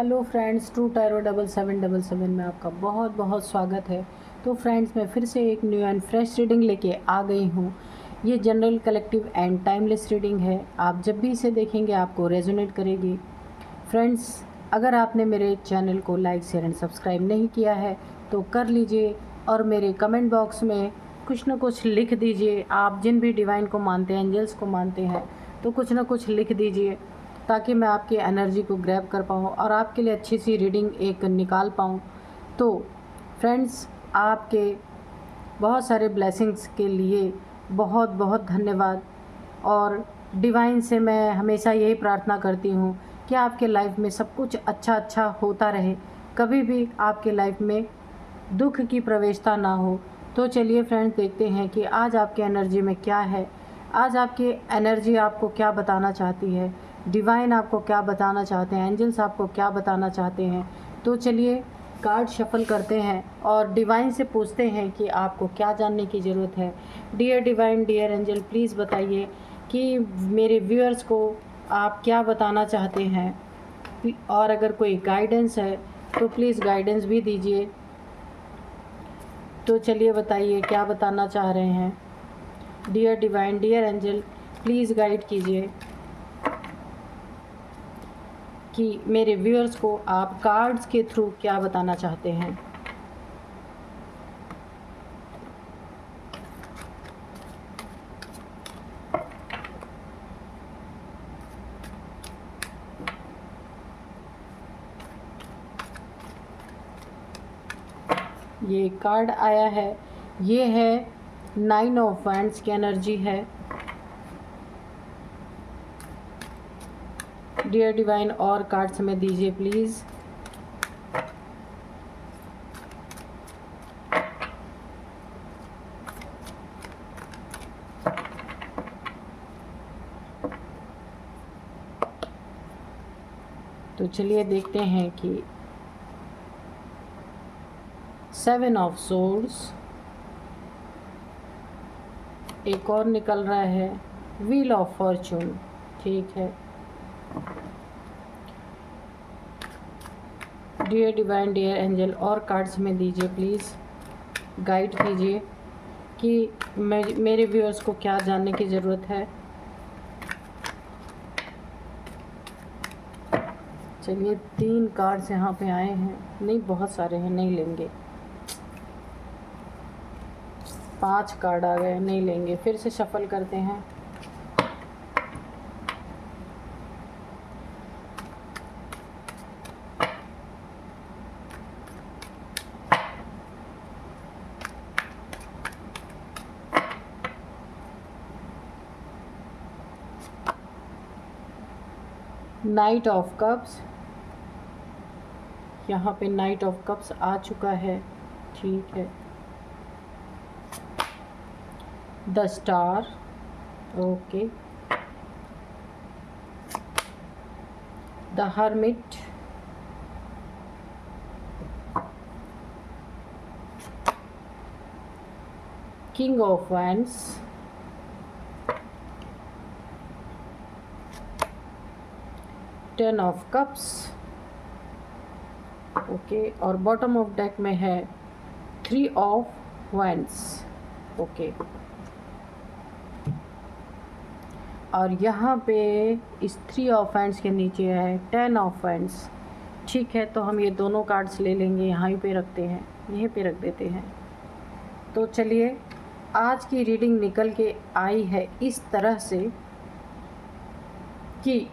Hello friends, true tarot 7777 में आपका बहुत बहुत स्वागत है। तो फ्रेंड्स, मैं फिर से एक न्यू एंड फ्रेश रीडिंग लेके आ गई हूँ। ये general, collective and timeless reading है। आप जब भी इसे देखेंगे आपको रेजोनेट करेगी। फ्रेंड्स, अगर आपने मेरे चैनल को लाइक, शेयर एंड सब्सक्राइब नहीं किया है तो कर लीजिए और मेरे कमेंट बॉक्स में कुछ ना कुछ लिख दीजिए। आप जिन भी डिवाइन को मानते हैं, एंजल्स को मानते हैं, तो कुछ ना कुछ लिख दीजिए ताकि मैं आपकी एनर्जी को ग्रैब कर पाऊँ और आपके लिए अच्छी सी रीडिंग एक निकाल पाऊँ। तो फ्रेंड्स, आपके बहुत सारे ब्लेसिंग्स के लिए बहुत बहुत धन्यवाद। और डिवाइन से मैं हमेशा यही प्रार्थना करती हूँ कि आपके लाइफ में सब कुछ अच्छा अच्छा होता रहे, कभी भी आपके लाइफ में दुख की प्रवेशता ना हो। तो चलिए फ्रेंड्स, देखते हैं कि आज आपकी एनर्जी में क्या है। आज आपकी एनर्जी आपको क्या बताना चाहती है, डिवाइन आपको क्या बताना चाहते हैं, एंजल्स आपको क्या बताना चाहते हैं। तो चलिए कार्ड शफल करते हैं और डिवाइन से पूछते हैं कि आपको क्या जानने की ज़रूरत है। Dear divine, dear angel, please बताइए कि मेरे व्यूअर्स को आप क्या बताना चाहते हैं, और अगर कोई गाइडेंस है तो प्लीज़ गाइडेंस भी दीजिए। तो चलिए बताइए क्या बताना चाह रहे हैं। Dear divine, dear angel, please guide कीजिए कि मेरे व्यूअर्स को आप कार्ड्स के थ्रू क्या बताना चाहते हैं। ये कार्ड आया है, ये है 9 ऑफ वैंड्स की एनर्जी है। डियर डिवाइन, और कार्ड्स में दीजिए प्लीज़। तो चलिए देखते हैं कि 7 ऑफ सोर्ड्स, एक और निकल रहा है व्हील ऑफ फॉर्चून। ठीक है, डियर डिवाइन, डियर एंजल, और कार्ड्स में दीजिए प्लीज़। गाइड कीजिए कि मेरे व्यूअर्स को क्या जानने की ज़रूरत है। चलिए 3 कार्ड्स यहाँ पे आए हैं, नहीं बहुत सारे हैं, नहीं लेंगे। 5 कार्ड आ गए, नहीं लेंगे। फिर से शफल करते हैं। नाइट ऑफ कप्स, यहाँ पे नाइट ऑफ कप्स आ चुका है। ठीक है, the star, okay, the hermit, king of wands, ten of cups, okay, और बॉटम ऑफ डेक में है 3 ऑफ वैंड्स, ओके। और यहाँ पे इस 3 ऑफ वैंड्स के नीचे है 10 ऑफ वैंड्स। ठीक है, तो हम ये दोनों कार्ड्स ले लेंगे, यहाँ पे रखते हैं, यहीं पे रख देते हैं। तो चलिए, आज की रीडिंग निकल के आई है इस तरह से कि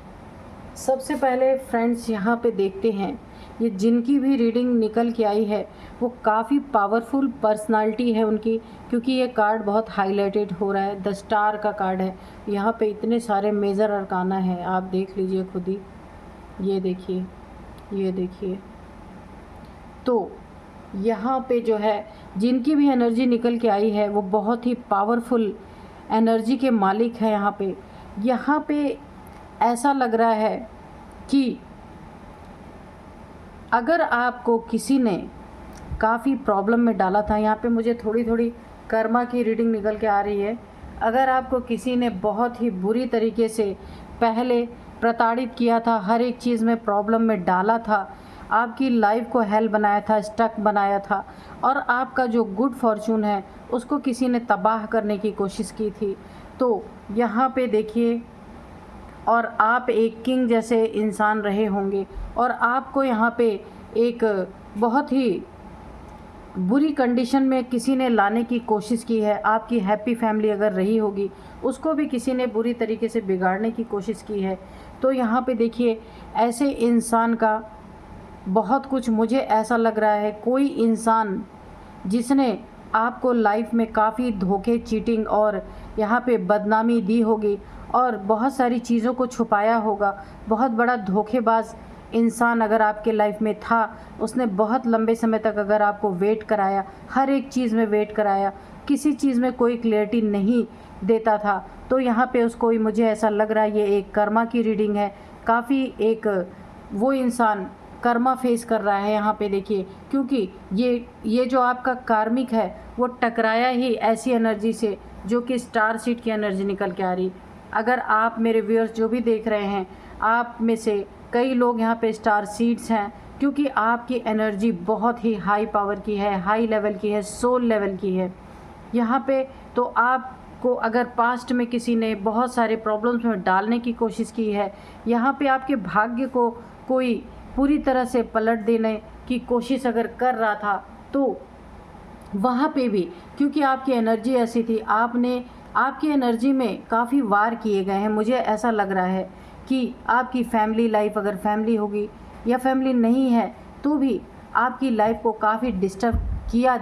सबसे पहले फ्रेंड्स यहाँ पे देखते हैं, ये जिनकी भी रीडिंग निकल के आई है वो काफ़ी पावरफुल पर्सनालिटी है उनकी, क्योंकि ये कार्ड बहुत हाईलाइटेड हो रहा है। द स्टार का कार्ड है, यहाँ पे इतने सारे मेजर अरकाना है, आप देख लीजिए खुद ही। ये देखिए, ये देखिए। तो यहाँ पे जो है, जिनकी भी एनर्जी निकल के आई है वो बहुत ही पावरफुल एनर्जी के मालिक है। यहाँ पे ऐसा लग रहा है कि अगर आपको किसी ने काफ़ी प्रॉब्लम में डाला था, यहाँ पे मुझे थोड़ी थोड़ी कर्मा की रीडिंग निकल के आ रही है। अगर आपको किसी ने बहुत ही बुरी तरीके से पहले प्रताड़ित किया था, हर एक चीज़ में प्रॉब्लम में डाला था, आपकी लाइफ को हेल बनाया था, स्टक बनाया था, और आपका जो गुड फॉर्चून है उसको किसी ने तबाह करने की कोशिश की थी। तो यहाँ पे देखिए, और आप एक किंग जैसे इंसान रहे होंगे, और आपको यहाँ पे एक बहुत ही बुरी कंडीशन में किसी ने लाने की कोशिश की है। आपकी हैप्पी फैमिली अगर रही होगी, उसको भी किसी ने बुरी तरीके से बिगाड़ने की कोशिश की है। तो यहाँ पे देखिए, ऐसे इंसान का बहुत कुछ, मुझे ऐसा लग रहा है, कोई इंसान जिसने आपको लाइफ में काफ़ी धोखे, चीटिंग और यहाँ पे बदनामी दी होगी और बहुत सारी चीज़ों को छुपाया होगा। बहुत बड़ा धोखेबाज इंसान अगर आपके लाइफ में था, उसने बहुत लंबे समय तक अगर आपको वेट कराया, हर एक चीज़ में वेट कराया, किसी चीज़ में कोई क्लैरिटी नहीं देता था, तो यहाँ पे उसको, मुझे ऐसा लग रहा है, ये एक कर्मा की रीडिंग है। काफ़ी एक वो इंसान कर्मा फेस कर रहा है यहाँ पे देखिए, क्योंकि ये जो आपका कार्मिक है वो टकराया ही ऐसी एनर्जी से जो कि स्टार सीड की एनर्जी निकल के आ रही। अगर आप मेरे व्यूअर्स जो भी देख रहे हैं, आप में से कई लोग यहाँ पे स्टार सीड्स हैं, क्योंकि आपकी एनर्जी बहुत ही हाई पावर की है, हाई लेवल की है, सोल लेवल की है यहाँ पे। तो आपको अगर पास्ट में किसी ने बहुत सारे प्रॉब्लम्स में डालने की कोशिश की है, यहाँ पे आपके भाग्य को कोई पूरी तरह से पलट देने की कोशिश अगर कर रहा था, तो वहाँ पे भी, क्योंकि आपकी एनर्जी ऐसी थी, आपकी एनर्जी में काफ़ी वार किए गए हैं। मुझे ऐसा लग रहा है कि आपकी फैमिली लाइफ, अगर फैमिली होगी या फैमिली नहीं है, तो भी आपकी लाइफ को काफ़ी डिस्टर्ब किया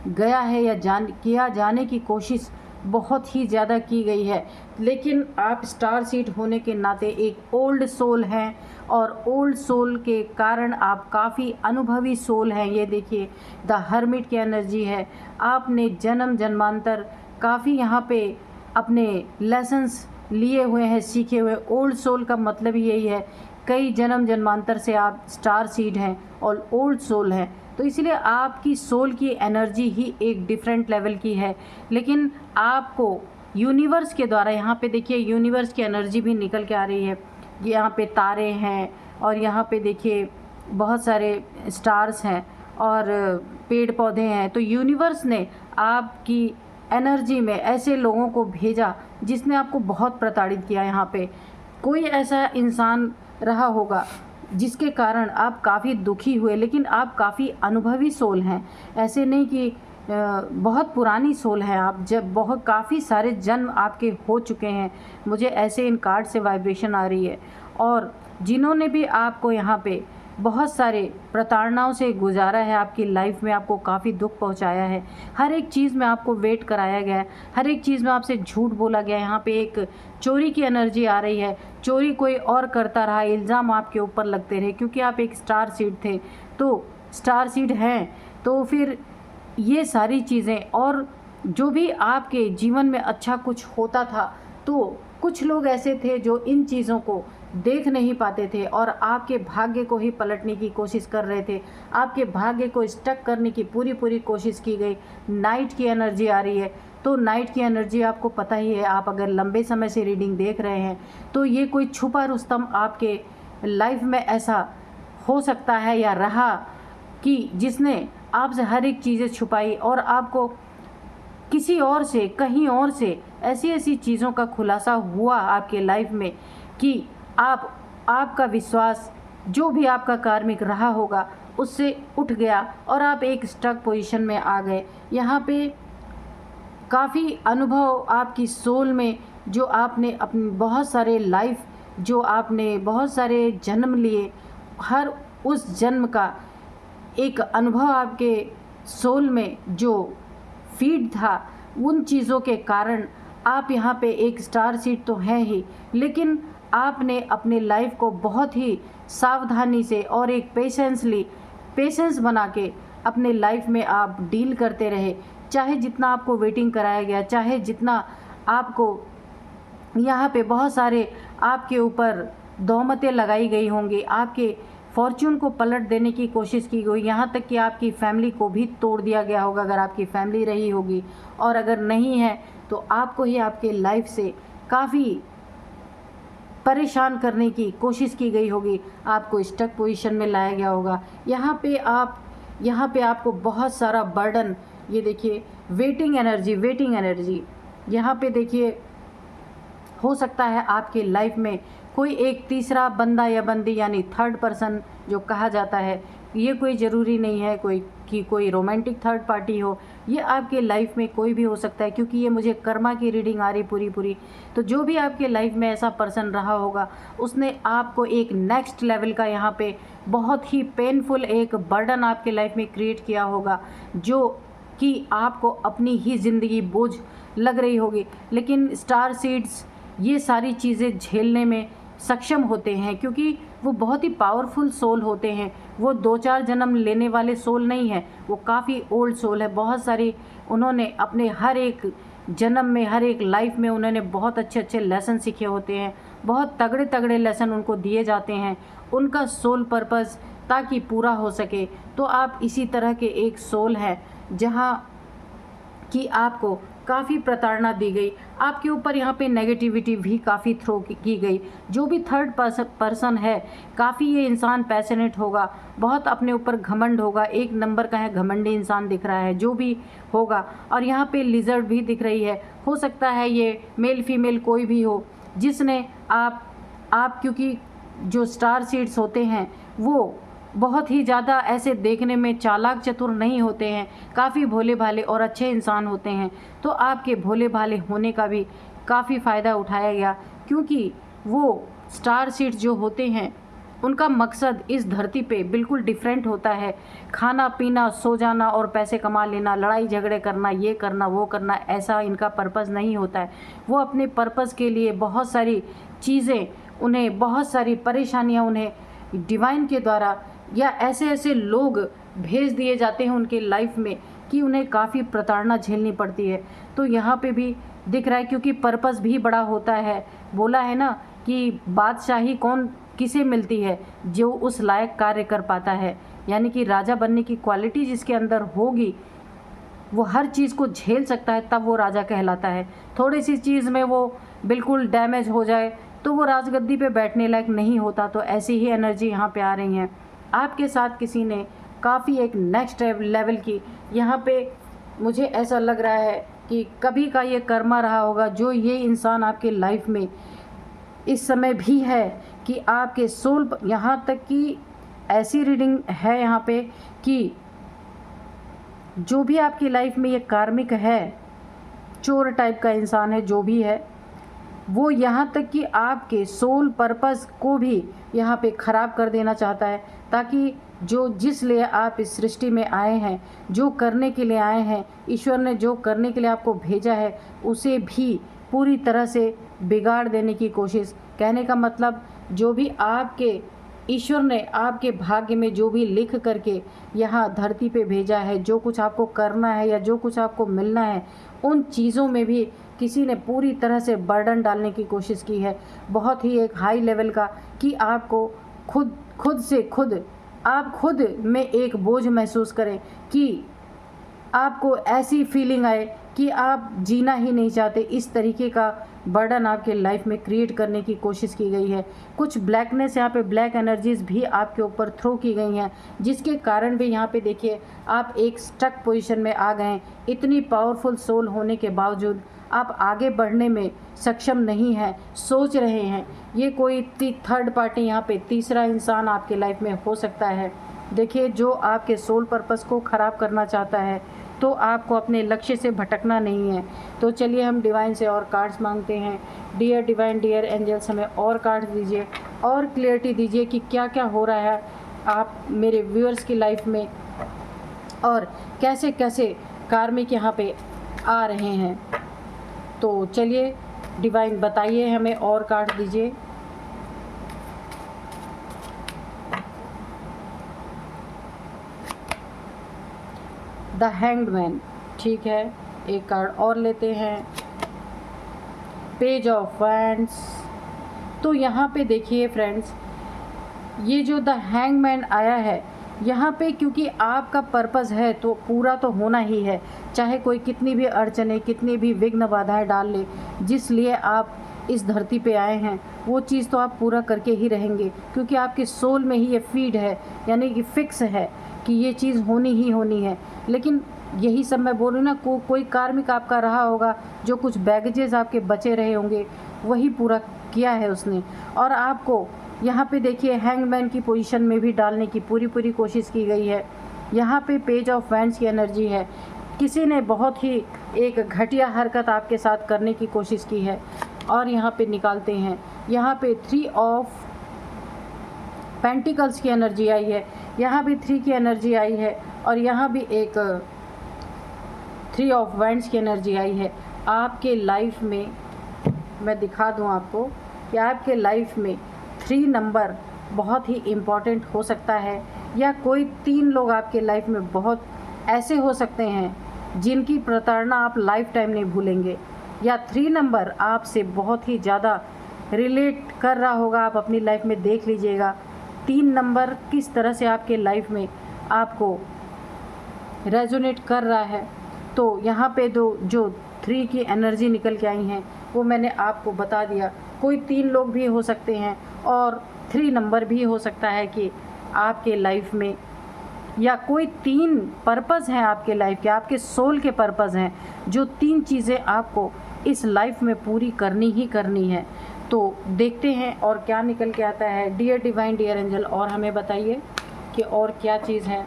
गया है या किया जाने की कोशिश बहुत ही ज़्यादा की गई है। लेकिन आप स्टार सीड होने के नाते एक ओल्ड सोल हैं, और ओल्ड सोल के कारण आप काफ़ी अनुभवी सोल हैं। ये देखिए, द हर्मिट की एनर्जी है। आपने जन्म जन्मांतर काफ़ी यहाँ पे अपने लेसन्स लिए हुए हैं, सीखे हुए। ओल्ड सोल का मतलब ही यही है, कई जन्म जन्मांतर से आप स्टार सीड हैं और ओल्ड सोल हैं, तो इसलिए आपकी सोल की एनर्जी ही एक डिफरेंट लेवल की है। लेकिन आपको यूनिवर्स के द्वारा, यहाँ पे देखिए यूनिवर्स की एनर्जी भी निकल के आ रही है। यहाँ पे तारे हैं, और यहाँ पे देखिए बहुत सारे स्टार्स हैं और पेड़ पौधे हैं। तो यूनिवर्स ने आपकी एनर्जी में ऐसे लोगों को भेजा जिसने आपको बहुत प्रताड़ित किया। यहाँ पे कोई ऐसा इंसान रहा होगा जिसके कारण आप काफ़ी दुखी हुए, लेकिन आप काफ़ी अनुभवी सोल हैं। ऐसे नहीं कि बहुत पुरानी सोल है आप, जब बहुत काफ़ी सारे जन्म आपके हो चुके हैं। मुझे ऐसे इन कार्ड से वाइब्रेशन आ रही है। और जिन्होंने भी आपको यहाँ पे बहुत सारे प्रताड़नाओं से गुजारा है, आपकी लाइफ में आपको काफ़ी दुख पहुँचाया है, हर एक चीज़ में आपको वेट कराया गया है, हर एक चीज़ में आपसे झूठ बोला गया है। यहाँ पे एक चोरी की एनर्जी आ रही है, चोरी कोई और करता रहा, इल्ज़ाम आपके ऊपर लगते रहे, क्योंकि आप एक स्टार सीड थे। तो स्टार सीड हैं, तो फिर ये सारी चीज़ें, और जो भी आपके जीवन में अच्छा कुछ होता था, तो कुछ लोग ऐसे थे जो इन चीज़ों को देख नहीं पाते थे और आपके भाग्य को ही पलटने की कोशिश कर रहे थे। आपके भाग्य को स्टक करने की पूरी कोशिश की गई। नाइट की एनर्जी आ रही है, तो नाइट की एनर्जी आपको पता ही है, आप अगर लंबे समय से रीडिंग देख रहे हैं, तो ये कोई छुपा रुस्तम आपके लाइफ में ऐसा हो सकता है या रहा, कि जिसने आपसे हर एक चीज़ें छुपाई और आपको किसी और से, कहीं और से ऐसी चीज़ों का खुलासा हुआ आपके लाइफ में कि आपका विश्वास, जो भी आपका कार्मिक रहा होगा, उससे उठ गया और आप एक स्टक पोजीशन में आ गए। यहाँ पे काफ़ी अनुभव आपकी सोल में, जो आपने अपनी बहुत सारे लाइफ, जो आपने बहुत सारे जन्म लिए, हर उस जन्म का एक अनुभव आपके सोल में जो फीड था, उन चीज़ों के कारण आप यहाँ पे एक स्टार सीड तो है ही, लेकिन आपने अपने लाइफ को बहुत ही सावधानी से और एक पेशेंस बना के अपने लाइफ में आप डील करते रहे। चाहे जितना आपको वेटिंग कराया गया, चाहे जितना आपको यहाँ पे बहुत सारे आपके ऊपर तोहमतें लगाई गई होंगी, आपके फॉर्च्यून को पलट देने की कोशिश की गई, यहाँ तक कि आपकी फैमिली को भी तोड़ दिया गया होगा अगर आपकी फैमिली रही होगी, और अगर नहीं है तो आपको ही आपके लाइफ से काफ़ी परेशान करने की कोशिश की गई होगी, आपको स्टक पोजीशन में लाया गया होगा। यहाँ पे आपको बहुत सारा बर्डन, ये देखिए वेटिंग एनर्जी यहाँ पे देखिए हो सकता है आपके लाइफ में कोई एक तीसरा बंदा या बंदी यानी थर्ड पर्सन जो कहा जाता है, ये कोई ज़रूरी नहीं है कोई रोमांटिक थर्ड पार्टी हो, ये आपके लाइफ में कोई भी हो सकता है, क्योंकि ये मुझे कर्मा की रीडिंग आ रही पूरी। तो जो भी आपके लाइफ में ऐसा पर्सन रहा होगा, उसने आपको एक नेक्स्ट लेवल का यहाँ पे बहुत ही पेनफुल एक बर्डन आपके लाइफ में क्रिएट किया होगा, जो कि आपको अपनी ही ज़िंदगी बोझ लग रही होगी। लेकिन स्टार सीड्स ये सारी चीज़ें झेलने में सक्षम होते हैं, क्योंकि वो बहुत ही पावरफुल सोल होते हैं। वो 2-4 जन्म लेने वाले सोल नहीं है, वो काफ़ी ओल्ड सोल है। बहुत सारी उन्होंने अपने हर एक जन्म में, हर एक लाइफ में उन्होंने बहुत अच्छे लेसन सीखे होते हैं, बहुत तगड़े लेसन उनको दिए जाते हैं, उनका सोल पर्पस ताकि पूरा हो सके। तो आप इसी तरह के एक सोल हैं जहाँ कि आपको काफ़ी प्रताड़ना दी गई, आपके ऊपर यहाँ पे नेगेटिविटी भी काफ़ी थ्रो की गई। जो भी थर्ड पर्सन है, काफ़ी ये इंसान पैशनेट होगा, बहुत अपने ऊपर घमंड होगा, एक नंबर का है घमंडी इंसान दिख रहा है जो भी होगा। और यहाँ पे लिजर्ड भी दिख रही है, हो सकता है ये मेल फीमेल कोई भी हो, जिसने आप क्योंकि जो स्टार सीड्स होते हैं वो बहुत ही ज़्यादा ऐसे देखने में चालाक चतुर नहीं होते हैं, काफ़ी भोले भाले और अच्छे इंसान होते हैं। तो आपके भोले भाले होने का भी काफ़ी फ़ायदा उठाया गया, क्योंकि वो स्टार सीड्स जो होते हैं उनका मकसद इस धरती पे बिल्कुल डिफरेंट होता है। खाना पीना, सो जाना और पैसे कमा लेना, लड़ाई झगड़े करना, ये करना वो करना, ऐसा इनका पर्पज़ नहीं होता है। वो अपने पर्पज़ के लिए बहुत सारी चीज़ें, उन्हें बहुत सारी परेशानियाँ उन्हें डिवाइन के द्वारा या ऐसे लोग भेज दिए जाते हैं उनके लाइफ में कि उन्हें काफ़ी प्रताड़ना झेलनी पड़ती है। तो यहाँ पे भी दिख रहा है, क्योंकि पर्पस भी बड़ा होता है। बोला है ना कि बादशाही कौन किसे मिलती है, जो उस लायक कार्य कर पाता है, यानी कि राजा बनने की क्वालिटी जिसके अंदर होगी वो हर चीज़ को झेल सकता है, तब वो राजा कहलाता है। थोड़ी सी चीज़ में वो बिल्कुल डैमेज हो जाए तो वो राजगद्दी पे बैठने लायक नहीं होता। तो ऐसी ही एनर्जी यहाँ पे आ रही हैं। आपके साथ किसी ने काफ़ी एक नेक्स्ट लेवल की, यहाँ पे मुझे ऐसा लग रहा है कि कभी का ये कर्मा रहा होगा, जो ये इंसान आपके लाइफ में इस समय भी है कि आपके सोल, यहाँ तक कि ऐसी रीडिंग है यहाँ पे कि जो भी आपकी लाइफ में ये कार्मिक है, चोर टाइप का इंसान है जो भी है, वो यहाँ तक कि आपके सोल पर्पस को भी यहाँ पे ख़राब कर देना चाहता है, ताकि जिस लिए आप इस सृष्टि में आए हैं, जो करने के लिए आए हैं, ईश्वर ने जो करने के लिए आपको भेजा है, उसे भी पूरी तरह से बिगाड़ देने की कोशिश। कहने का मतलब, जो भी आपके ईश्वर ने आपके भाग्य में जो भी लिख करके यहाँ धरती पे भेजा है, जो कुछ आपको करना है या जो कुछ आपको मिलना है, उन चीज़ों में भी किसी ने पूरी तरह से बर्डन डालने की कोशिश की है, बहुत ही एक हाई लेवल का, कि आपको आप खुद में एक बोझ महसूस करें, कि आपको ऐसी फीलिंग आए कि आप जीना ही नहीं चाहते। इस तरीके का बर्डन आपके लाइफ में क्रिएट करने की कोशिश की गई है। कुछ ब्लैकनेस, यहाँ पे ब्लैक एनर्जीज भी आपके ऊपर थ्रो की गई हैं, जिसके कारण भी यहाँ पे देखिए आप एक स्टक पोजीशन में आ गए हैं। इतनी पावरफुल सोल होने के बावजूद आप आगे बढ़ने में सक्षम नहीं हैं, सोच रहे हैं। ये कोई थर्ड पार्टी, यहाँ पे तीसरा इंसान आपके लाइफ में हो सकता है। देखिए, जो आपके सोल पर्पस को ख़राब करना चाहता है, तो आपको अपने लक्ष्य से भटकना नहीं है। तो चलिए हम डिवाइन से और कार्ड्स मांगते हैं। डियर डिवाइन, डियर एंजल्स, हमें और कार्ड्स दीजिए और क्लियरिटी दीजिए कि क्या क्या हो रहा है आप मेरे व्यूअर्स की लाइफ में, और कैसे कैसे कार्मिक यहाँ पे आ रहे हैं। तो चलिए डिवाइन बताइए, हमें और कार्ड दीजिए। द हैंग्ड मैन, ठीक है, एक कार्ड और लेते हैं। Page of wands. तो यहाँ पे देखिए फ्रेंड्स, ये जो द हैंगमैन आया है यहाँ पे, क्योंकि आपका पर्पस है तो पूरा तो होना ही है, चाहे कोई कितनी भी अड़चने, कितनी भी विघ्न बाधाएं डाल ले। जिस लिए आप इस धरती पे आए हैं वो चीज़ तो आप पूरा करके ही रहेंगे, क्योंकि आपके सोल में ही ये फीड है, यानी कि फिक्स है कि ये चीज़ होनी ही होनी है। लेकिन यही सब मैं बोल रही हूँ ना, कोई कार्मिक आपका रहा होगा, जो कुछ बैगेजेस आपके बचे रहे होंगे, वही पूरा किया है उसने। और आपको यहाँ पे देखिए हैंगमैन की पोजीशन में भी डालने की पूरी कोशिश की गई है। यहाँ पे पेज ऑफ वैंड्स की एनर्जी है, किसी ने बहुत ही एक घटिया हरकत आपके साथ करने की कोशिश की है। और यहाँ पे निकालते हैं, यहाँ पे 3 ऑफ पेंटिकल्स की एनर्जी आई है, यहाँ भी 3 की एनर्जी आई है, और यहाँ भी एक 3 ऑफ वैंड्स की एनर्जी आई है। आपके लाइफ में मैं दिखा दूँ आपको कि आपके लाइफ में 3 नंबर बहुत ही इम्पॉर्टेंट हो सकता है, या कोई 3 लोग आपके लाइफ में बहुत ऐसे हो सकते हैं जिनकी प्रताड़ना आप लाइफ टाइम नहीं भूलेंगे, या 3 नंबर आपसे बहुत ही ज़्यादा रिलेट कर रहा होगा। आप अपनी लाइफ में देख लीजिएगा 3 नंबर किस तरह से आपके लाइफ में आपको रेजोनेट कर रहा है। तो यहाँ पे जो 3 की एनर्जी निकल के आई हैं वो मैंने आपको बता दिया। कोई 3 लोग भी हो सकते हैं, और 3 नंबर भी हो सकता है कि आपके लाइफ में, या कोई 3 पर्पज़ हैं आपके लाइफ के, आपके सोल के पर्पज़ हैं, जो 3 चीज़ें आपको इस लाइफ में पूरी करनी ही करनी है। तो देखते हैं और क्या निकल के आता है। डियर डिवाइन, डियर एंजल, और हमें बताइए कि और क्या चीज़ है।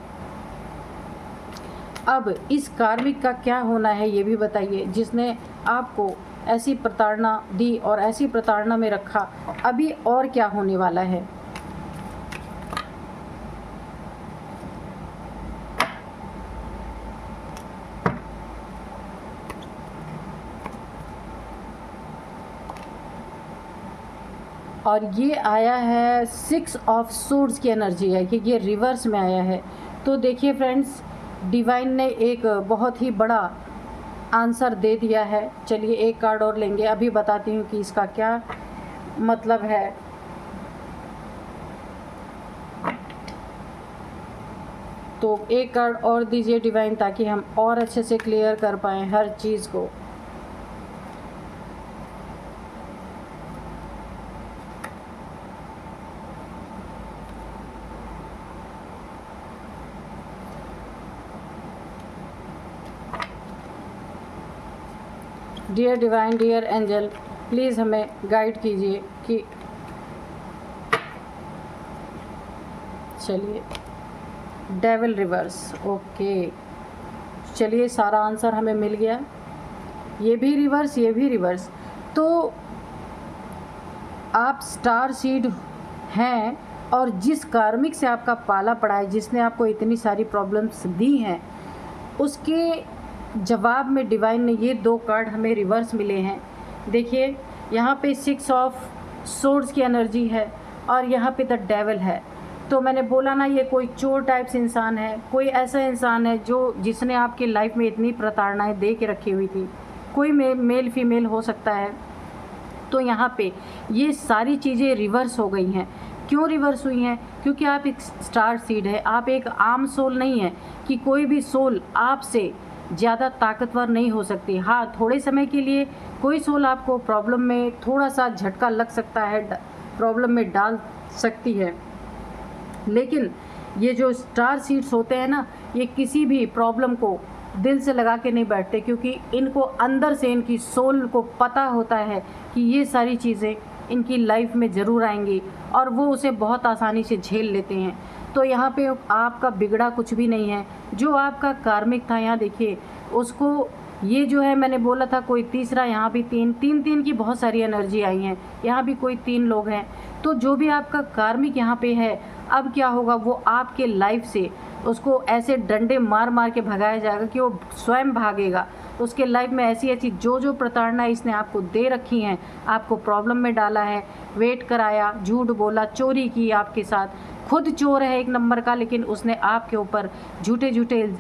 अब इस कार्मिक का क्या होना है ये भी बताइए, जिसने आपको ऐसी प्रताड़ना दी और ऐसी प्रताड़ना में रखा। अभी और क्या होने वाला है। और ये आया है 6 ऑफ सूट्स की एनर्जी है, कि ये रिवर्स में आया है। तो देखिए फ्रेंड्स, डिवाइन ने एक बहुत ही बड़ा आंसर दे दिया है। चलिए एक कार्ड और लेंगे, अभी बताती हूँ कि इसका क्या मतलब है। तो एक कार्ड और दीजिए डिवाइन, ताकि हम और अच्छे से क्लियर कर पाएँ हर चीज़ को। Dear divine, dear angel, please हमें गाइड कीजिए कि चलिए डेविल रिवर्स। ओके, चलिए सारा आंसर हमें मिल गया। ये भी रिवर्स, ये भी रिवर्स। तो आप स्टार सीड हैं, और जिस कार्मिक से आपका पाला पड़ा है, जिसने आपको इतनी सारी प्रॉब्लम्स दी हैं, उसके जवाब में डिवाइन ने ये 2 कार्ड हमें रिवर्स मिले हैं। देखिए यहाँ पे 6 ऑफ सोर्ड्स की एनर्जी है, और यहाँ पे द डेविल है। तो मैंने बोला ना, ये कोई चोर टाइप्स इंसान है, कोई ऐसा इंसान है जिसने आपके लाइफ में इतनी प्रताड़नाएं दे के रखी हुई थी। कोई मेल फीमेल हो सकता है। तो यहाँ पे ये सारी चीज़ें रिवर्स हो गई हैं। क्यों रिवर्स हुई हैं? क्योंकि आप एक स्टार सीड है, आप एक आम सोल नहीं है, कि कोई भी सोल आपसे ज़्यादा ताकतवर नहीं हो सकती। हाँ, थोड़े समय के लिए कोई सोल आपको प्रॉब्लम में थोड़ा सा झटका लग सकता है, प्रॉब्लम में डाल सकती है, लेकिन ये जो स्टार सीड्स होते हैं ना, ये किसी भी प्रॉब्लम को दिल से लगा के नहीं बैठते, क्योंकि इनको अंदर से, इनकी सोल को पता होता है कि ये सारी चीज़ें इनकी लाइफ में ज़रूर आएंगी, और वो उसे बहुत आसानी से झेल लेते हैं। तो यहाँ पे आपका बिगड़ा कुछ भी नहीं है। जो आपका कार्मिक था, यहाँ देखिए उसको, ये जो है मैंने बोला था कोई तीसरा, यहाँ भी 3 की बहुत सारी एनर्जी आई हैं, यहाँ भी कोई 3 लोग हैं। तो जो भी आपका कार्मिक यहाँ पे है, अब क्या होगा, वो आपके लाइफ से उसको ऐसे डंडे मार मार के भगाया जाएगा कि वो स्वयं भागेगा। उसके लाइफ में ऐसी ऐसी जो प्रताड़ना इसने आपको दे रखी हैं, आपको प्रॉब्लम में डाला है, वेट कराया, झूठ बोला, चोरी की आपके साथ, खुद चोर है 1 नंबर का, लेकिन उसने आपके ऊपर झूठे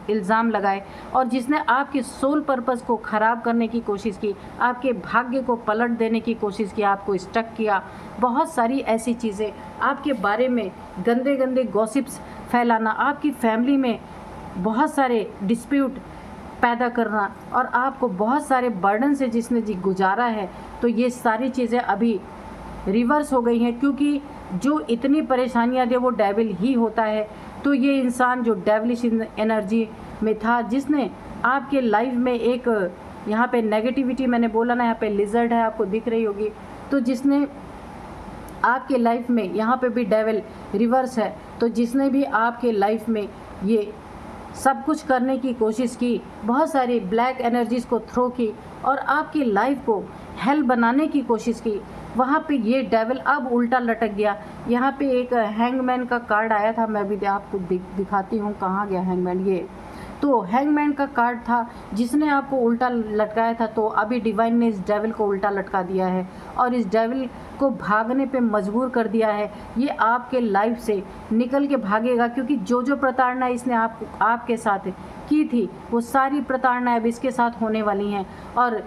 इल्ज़ाम लगाए, और जिसने आपके सोल पर्पस को ख़राब करने की कोशिश की, आपके भाग्य को पलट देने की कोशिश की, आपको स्टक किया। बहुत सारी ऐसी चीज़ें आपके बारे में, गंदे गंदे गॉसिप्स फैलाना, आपकी फैमिली में बहुत सारे डिस्प्यूट पैदा करना, और आपको बहुत सारे बर्डन से जिसने गुजारा है। तो ये सारी चीज़ें अभी रिवर्स हो गई हैं, क्योंकि जो इतनी परेशानियाँ दे वो डेविल ही होता है। तो ये इंसान जो डेविलिश एनर्जी में था, जिसने आपके लाइफ में एक यहाँ पे नेगेटिविटी, मैंने बोला ना, यहाँ पे लिजर्ड है, आपको दिख रही होगी, तो जिसने आपके लाइफ में, यहाँ पे भी डेविल रिवर्स है, तो जिसने भी आपके लाइफ में ये सब कुछ करने की कोशिश की, बहुत सारी ब्लैक एनर्जीज़ को थ्रो की और आपकी लाइफ को हेल बनाने की कोशिश की, वहाँ पे ये डेविल अब उल्टा लटक गया। यहाँ पे एक हैंगमैन का कार्ड आया था, मैं भी आपको दिखाती हूँ, कहाँ गया हैंगमैन। ये तो हैंगमैन का कार्ड था जिसने आपको उल्टा लटकाया था। तो अभी डिवाइन ने इस डेविल को उल्टा लटका दिया है और इस डेविल को भागने पे मजबूर कर दिया है। ये आपके लाइफ से निकल के भागेगा, क्योंकि जो जो प्रताड़ना इसने आपके साथ की थी, वो सारी प्रताड़ना अब इसके साथ होने वाली हैं। और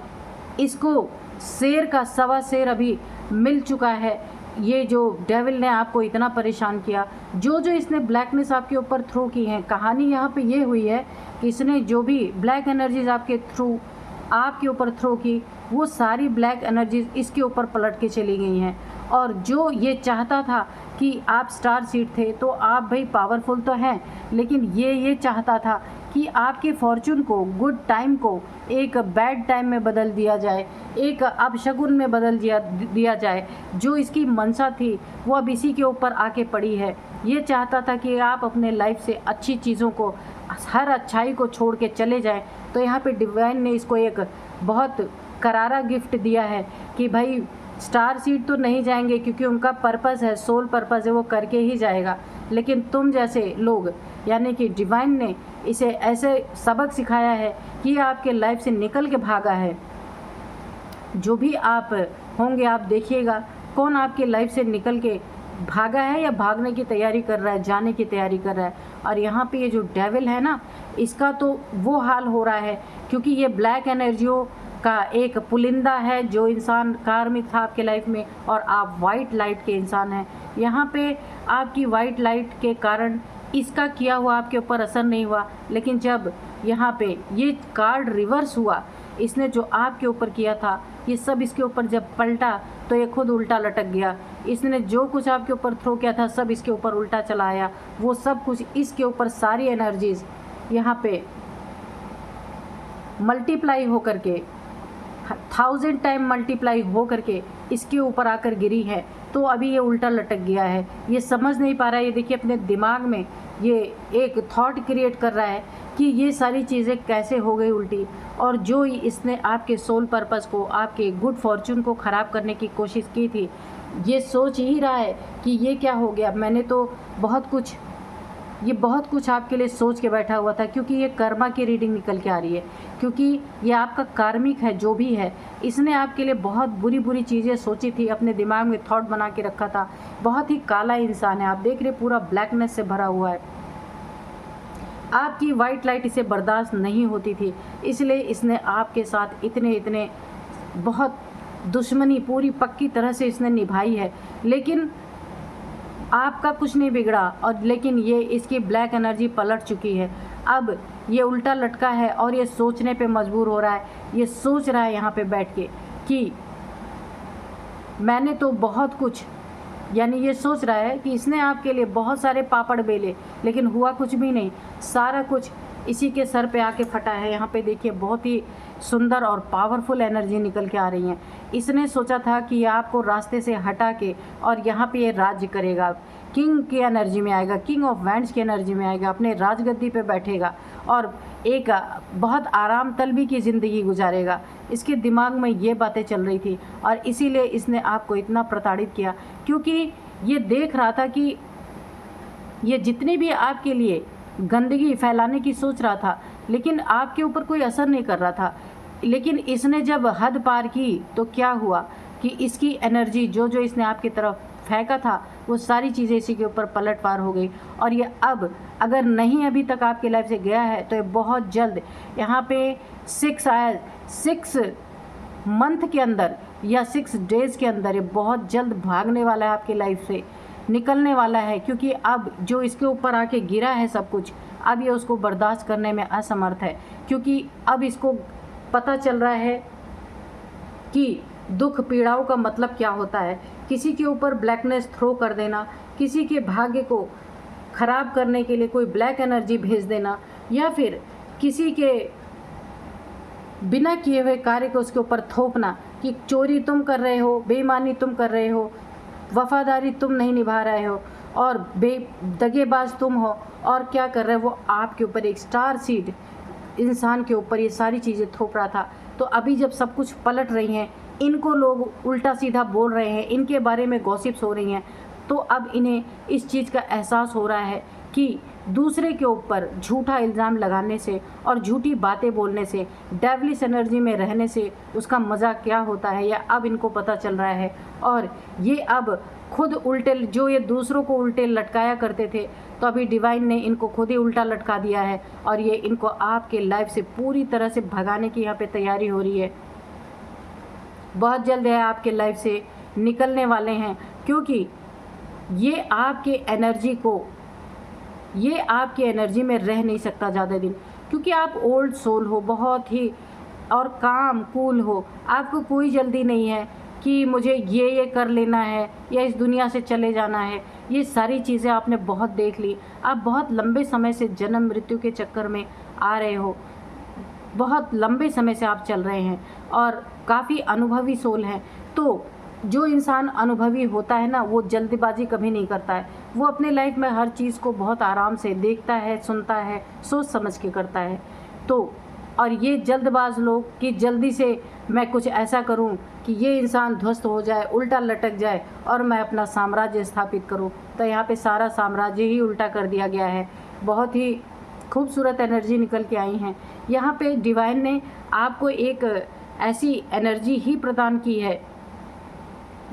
इसको शेर का सवा शेर अभी मिल चुका है। ये जो डेविल ने आपको इतना परेशान किया, जो जो इसने ब्लैकनेस आपके ऊपर थ्रो की है, कहानी यहाँ पे ये हुई है कि इसने जो भी ब्लैक एनर्जीज आपके ऊपर थ्रो की, वो सारी ब्लैक एनर्जीज इसके ऊपर पलट के चली गई हैं। और जो ये चाहता था कि आप स्टार सीड थे, तो आप भाई पावरफुल तो हैं, लेकिन ये चाहता था कि आपके फॉर्चून को, गुड टाइम को एक बैड टाइम में बदल दिया जाए, एक अपशगुन में बदल दिया जाए। जो इसकी मंशा थी वो अब इसी के ऊपर आके पड़ी है। ये चाहता था कि आप अपने लाइफ से अच्छी चीज़ों को, हर अच्छाई को छोड़ के चले जाएं। तो यहाँ पे डिवाइन ने इसको एक बहुत करारा गिफ्ट दिया है कि भाई स्टार सीड तो नहीं जाएंगे, क्योंकि उनका पर्पस है, सोल पर्पस है, वो करके ही जाएगा। लेकिन तुम जैसे लोग, यानी कि डिवाइन ने इसे ऐसे सबक सिखाया है कि आपके लाइफ से निकल के भागा है। जो भी आप होंगे, आप देखिएगा कौन आपके लाइफ से निकल के भागा है या भागने की तैयारी कर रहा है, जाने की तैयारी कर रहा है। और यहाँ पे ये जो डेविल है ना, इसका तो वो हाल हो रहा है, क्योंकि ये ब्लैक एनर्जियों का एक पुलिंदा है। जो इंसान कार्मिक था आपके लाइफ में, और आप वाइट लाइट के इंसान हैं। यहाँ पे आपकी वाइट लाइट के कारण इसका किया हुआ आपके ऊपर असर नहीं हुआ, लेकिन जब यहाँ पे ये कार्ड रिवर्स हुआ, इसने जो आपके ऊपर किया था, ये सब इसके ऊपर जब पलटा तो ये खुद उल्टा लटक गया। इसने जो कुछ आपके ऊपर थ्रो किया था, सब इसके ऊपर उल्टा चला आया। वो सब कुछ इसके ऊपर, सारी एनर्जीज यहाँ पे मल्टीप्लाई हो करके, 1000 टाइम मल्टीप्लाई हो करके इसके ऊपर आकर गिरी है। तो अभी ये उल्टा लटक गया है, ये समझ नहीं पा रहा है। ये देखिए अपने दिमाग में ये एक थॉट क्रिएट कर रहा है कि ये सारी चीज़ें कैसे हो गई उल्टी। और जो इसने आपके सोल पर्पस को, आपके गुड फॉर्चून को ख़राब करने की कोशिश की थी, ये सोच ही रहा है कि ये क्या हो गया। मैंने तो बहुत कुछ आपके लिए सोच के बैठा हुआ था, क्योंकि ये कर्मा की रीडिंग निकल के आ रही है। क्योंकि ये आपका कार्मिक है, जो भी है, इसने आपके लिए बहुत बुरी बुरी चीज़ें सोची थी, अपने दिमाग में थॉट बना के रखा था। बहुत ही काला इंसान है, आप देख रहे पूरा ब्लैकनेस से भरा हुआ है। आपकी वाइट लाइट इसे बर्दाश्त नहीं होती थी, इसलिए इसने आपके साथ इतने बहुत दुश्मनी पूरी पक्की तरह से इसने निभाई है। लेकिन आपका कुछ नहीं बिगड़ा, और लेकिन ये इसकी ब्लैक एनर्जी पलट चुकी है। अब ये उल्टा लटका है और ये सोचने पे मजबूर हो रहा है। ये सोच रहा है यहाँ पे बैठ के कि मैंने तो बहुत कुछ, यानी ये सोच रहा है कि इसने आपके लिए बहुत सारे पापड़ बेले, लेकिन हुआ कुछ भी नहीं। सारा कुछ इसी के सर पे आके फटा है। यहाँ पे देखिए बहुत ही सुंदर और पावरफुल एनर्जी निकल के आ रही हैं। इसने सोचा था कि ये आपको रास्ते से हटा के और यहाँ पे ये राज्य करेगा, किंग की एनर्जी में आएगा, किंग ऑफ वैंड्स की एनर्जी में आएगा, अपने राजगद्दी पे बैठेगा और एक बहुत आराम तलबी की ज़िंदगी गुजारेगा। इसके दिमाग में ये बातें चल रही थी और इसीलिए इसने आपको इतना प्रताड़ित किया, क्योंकि ये देख रहा था कि ये जितनी भी आपके लिए गंदगी फैलाने की सोच रहा था, लेकिन आपके ऊपर कोई असर नहीं कर रहा था। लेकिन इसने जब हद पार की तो क्या हुआ कि इसकी एनर्जी जो जो इसने आपकी तरफ फेंका था, वो सारी चीज़ें इसी के ऊपर पलटवार हो गई। और ये अब अगर नहीं अभी तक आपकी लाइफ से गया है, तो ये बहुत जल्द, यहाँ पे 6 मंथ के अंदर या 6 डेज़ के अंदर ये बहुत जल्द भागने वाला है, आपकी लाइफ से निकलने वाला है। क्योंकि अब जो इसके ऊपर आके गिरा है सब कुछ, अब ये उसको बर्दाश्त करने में असमर्थ है। क्योंकि अब इसको पता चल रहा है कि दुख पीड़ाओं का मतलब क्या होता है, किसी के ऊपर ब्लैकनेस थ्रो कर देना, किसी के भाग्य को खराब करने के लिए कोई ब्लैक एनर्जी भेज देना, या फिर किसी के बिना किए हुए कार्य को उसके ऊपर थोपना कि चोरी तुम कर रहे हो, बेईमानी तुम कर रहे हो, वफादारी तुम नहीं निभा रहे हो और दगेबाज तुम हो और क्या कर रहे हो, वो आपके ऊपर एक स्टार सीड इंसान के ऊपर ये सारी चीज़ें थोप रहा था। तो अभी जब सब कुछ पलट रही हैं, इनको लोग उल्टा सीधा बोल रहे हैं, इनके बारे में गॉसिप्स हो रही हैं, तो अब इन्हें इस चीज़ का एहसास हो रहा है कि दूसरे के ऊपर झूठा इल्ज़ाम लगाने से और झूठी बातें बोलने से, डेवलिश एनर्जी में रहने से उसका मज़ा क्या होता है, या अब इनको पता चल रहा है। और ये अब खुद उल्टे, जो ये दूसरों को उल्टे लटकाया करते थे, तो अभी डिवाइन ने इनको खुद ही उल्टा लटका दिया है और ये इनको आपके लाइफ से पूरी तरह से भगाने की यहाँ पे तैयारी हो रही है। बहुत जल्द है आपके लाइफ से निकलने वाले हैं, क्योंकि ये आपके एनर्जी में रह नहीं सकता ज़्यादा दिन, क्योंकि आप ओल्ड सोल हो बहुत ही, और काम कूल हो। आपको कोई जल्दी नहीं है कि मुझे ये कर लेना है या इस दुनिया से चले जाना है। ये सारी चीज़ें आपने बहुत देख ली। आप बहुत लंबे समय से जन्म मृत्यु के चक्कर में आ रहे हो, बहुत लंबे समय से आप चल रहे हैं और काफ़ी अनुभवी सोल हैं। तो जो इंसान अनुभवी होता है ना, वो जल्दबाजी कभी नहीं करता है। वो अपने लाइफ में हर चीज़ को बहुत आराम से देखता है, सुनता है, सोच समझ के करता है। तो और ये जल्दबाज लोग कि जल्दी से मैं कुछ ऐसा करूं कि ये इंसान ध्वस्त हो जाए, उल्टा लटक जाए और मैं अपना साम्राज्य स्थापित करूं, तो यहाँ पे सारा साम्राज्य ही उल्टा कर दिया गया है। बहुत ही खूबसूरत एनर्जी निकल के आई हैं। यहाँ पे डिवाइन ने आपको एक ऐसी एनर्जी ही प्रदान की है।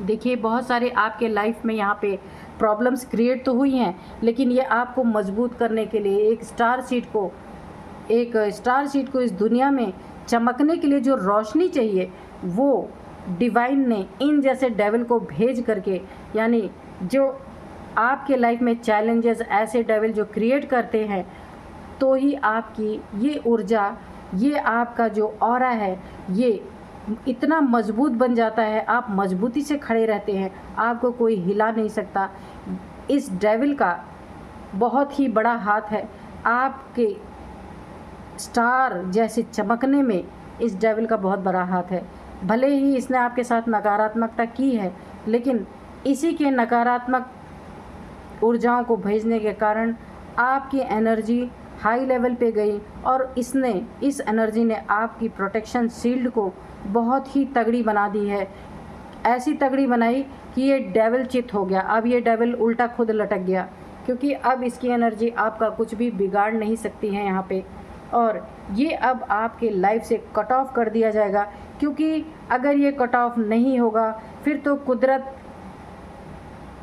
देखिए, बहुत सारे आपके लाइफ में यहाँ पे प्रॉब्लम्स क्रिएट तो हुई हैं, लेकिन ये आपको मजबूत करने के लिए एक स्टार सीड को इस दुनिया में चमकने के लिए जो रोशनी चाहिए, वो डिवाइन ने इन जैसे डेविल को भेज करके, यानी जो आपके लाइफ में चैलेंजेस ऐसे डेविल जो क्रिएट करते हैं, तो ही आपकी ये ऊर्जा, ये आपका जो ऑरा है, ये इतना मजबूत बन जाता है। आप मजबूती से खड़े रहते हैं, आपको कोई हिला नहीं सकता। इस डेविल का बहुत ही बड़ा हाथ है आपके स्टार जैसे चमकने में। इस डेविल का बहुत बड़ा हाथ है। भले ही इसने आपके साथ नकारात्मकता की है, लेकिन इसी के नकारात्मक ऊर्जाओं को भेजने के कारण आपकी एनर्जी हाई लेवल पे गई और इस एनर्जी ने आपकी प्रोटेक्शन शील्ड को बहुत ही तगड़ी बना दी है। ऐसी तगड़ी बनाई कि ये डेविल चित हो गया। अब ये डेविल उल्टा खुद लटक गया, क्योंकि अब इसकी एनर्जी आपका कुछ भी बिगाड़ नहीं सकती है यहाँ पे। और ये अब आपके लाइफ से कट ऑफ कर दिया जाएगा, क्योंकि अगर ये कट ऑफ नहीं होगा फिर तो कुदरत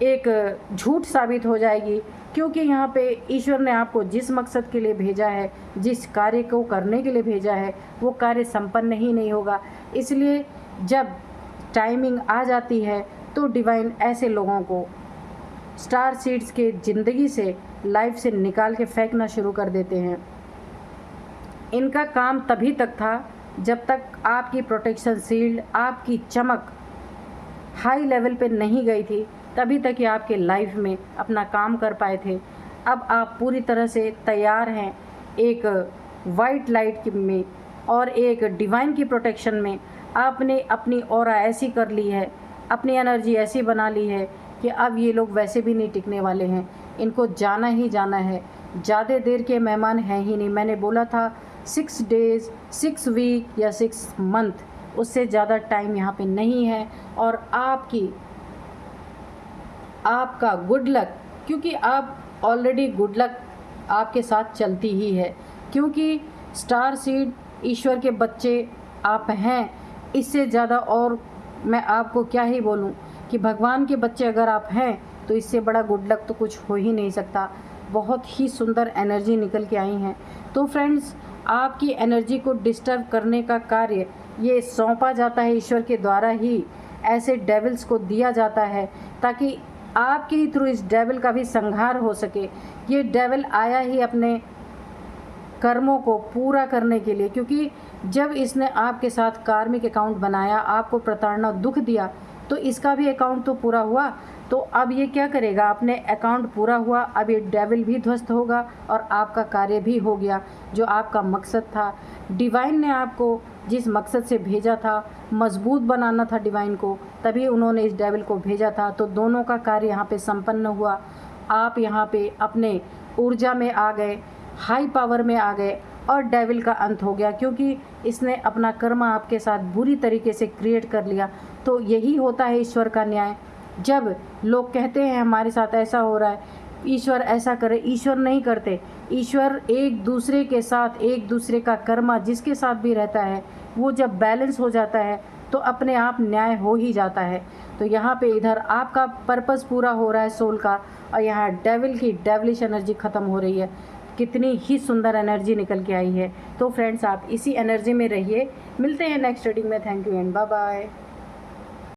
एक झूठ साबित हो जाएगी। क्योंकि यहाँ पे ईश्वर ने आपको जिस मकसद के लिए भेजा है, जिस कार्य को करने के लिए भेजा है, वो कार्य संपन्न ही नहीं होगा। इसलिए जब टाइमिंग आ जाती है तो डिवाइन ऐसे लोगों को स्टार सीड्स के ज़िंदगी से, लाइफ से निकाल के फेंकना शुरू कर देते हैं। इनका काम तभी तक था जब तक आपकी प्रोटेक्शन शील्ड, आपकी चमक हाई लेवल पे नहीं गई थी, तभी तक ये आपके लाइफ में अपना काम कर पाए थे। अब आप पूरी तरह से तैयार हैं एक वाइट लाइट में और एक डिवाइन की प्रोटेक्शन में। आपने अपनी ऑरा ऐसी कर ली है, अपनी एनर्जी ऐसी बना ली है कि अब ये लोग वैसे भी नहीं टिकने वाले हैं। इनको जाना ही जाना है। ज़्यादा देर के मेहमान हैं ही नहीं। मैंने बोला था 6 डेज़, 6 वीक या 6 मंथ, उससे ज़्यादा टाइम यहाँ पे नहीं है। और आपका गुड लक, क्योंकि आप ऑलरेडी गुड लक आपके साथ चलती ही है, क्योंकि स्टार सीड ईश्वर के बच्चे आप हैं। इससे ज़्यादा और मैं आपको क्या ही बोलूं कि भगवान के बच्चे अगर आप हैं तो इससे बड़ा गुड लक तो कुछ हो ही नहीं सकता। बहुत ही सुंदर एनर्जी निकल के आई हैं। तो फ्रेंड्स, आपकी एनर्जी को डिस्टर्ब करने का कार्य ये सौंपा जाता है ईश्वर के द्वारा ही, ऐसे डेविल्स को दिया जाता है, ताकि आपके ही थ्रू इस डेविल का भी संहार हो सके। ये डेविल आया ही अपने कर्मों को पूरा करने के लिए, क्योंकि जब इसने आपके साथ कार्मिक अकाउंट बनाया, आपको प्रताड़ना दुख दिया, तो इसका भी अकाउंट तो पूरा हुआ। तो अब ये क्या करेगा, अपने अकाउंट पूरा हुआ, अब ये डेविल भी ध्वस्त होगा और आपका कार्य भी हो गया जो आपका मकसद था। डिवाइन ने आपको जिस मकसद से भेजा था, मजबूत बनाना था डिवाइन को, तभी उन्होंने इस डेविल को भेजा था। तो दोनों का कार्य यहाँ पे संपन्न हुआ। आप यहाँ पे अपने ऊर्जा में आ गए, हाई पावर में आ गए और डेविल का अंत हो गया, क्योंकि इसने अपना कर्म आपके साथ बुरी तरीके से क्रिएट कर लिया। तो यही होता है ईश्वर का न्याय। जब लोग कहते हैं हमारे साथ ऐसा हो रहा है, ईश्वर ऐसा करे, ईश्वर नहीं करते। ईश्वर एक दूसरे के साथ, एक दूसरे का कर्मा जिसके साथ भी रहता है, वो जब बैलेंस हो जाता है तो अपने आप न्याय हो ही जाता है। तो यहाँ पे इधर आपका पर्पस पूरा हो रहा है सोल का, और यहाँ डेविल की डेविलिश एनर्जी ख़त्म हो रही है। कितनी ही सुंदर एनर्जी निकल के आई है। तो फ्रेंड्स, आप इसी एनर्जी में रहिए। मिलते हैं नेक्स्ट रीडिंग में। Thank you and bye bye.